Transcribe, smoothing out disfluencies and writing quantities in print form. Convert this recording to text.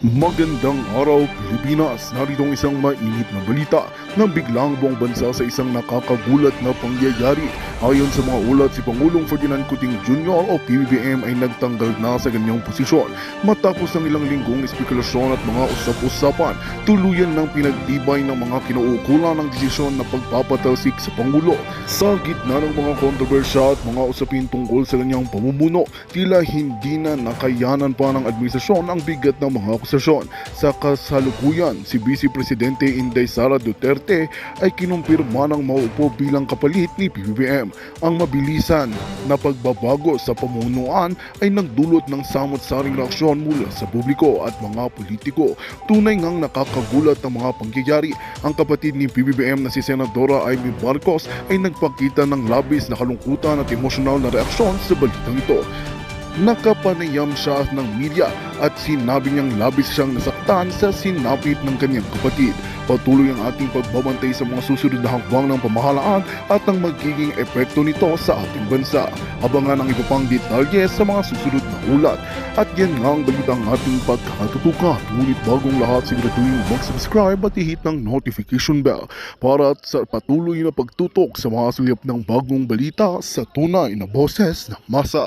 Magandang araw Pilipinas! Narito ang isang mainit na balita na biglang buong bansa sa isang nakakagulat na pangyayari. Ayon sa mga ulat, si Pangulong Ferdinand Cuting Jr. o PBBM ay nagtanggal na sa ganyang posisyon. Matapos ang ilang linggong espekulasyon at mga usap-usapan, tuluyan ng pinagtibay ng mga kinauukulan ng desisyon na pagpapatalsik sa Pangulo. Sa gitna ng mga kontrobersya at mga usapin tungkol sa kanyang pamumuno, tila hindi na nakayanan pa ng administrasyon ang bigat ng mga akusasyon. Sa kasalukuyan, si Vice Presidente Inday Sara Duterte ay kinumpirma ng mauupo bilang kapalit ni PBBM. Ang mabilisan na pagbabago sa pamunuan ay nagdulot ng samot-saring reaksyon mula sa publiko at mga politiko. Tunay ngang nakakagulat ang mga pangyayari. Ang kapatid ni PBBM na si Senadora Amy Marcos ay nagpakita ng labis na kalungkutan at emosyonal na reaksyon sa balitang ito. Nakapanayam siya ng media at sinabi niyang labis siyang nasaktan sa sinapit ng kanyang kapatid. Patuloy ang ating pagbabantay sa mga susunod na hakbang ng pamahalaan at ang magiging epekto nito sa ating bansa. Abangan ang iba pang detalye sa mga susunod na ulat. At yan nga ang balitang ating pagkatutukan. Ngunit bagong lahat, siguraduhin mag-subscribe at i-hit ng notification bell para sa patuloy na pagtutok sa mga sulip ng bagong balita sa tunay na boses ng masa.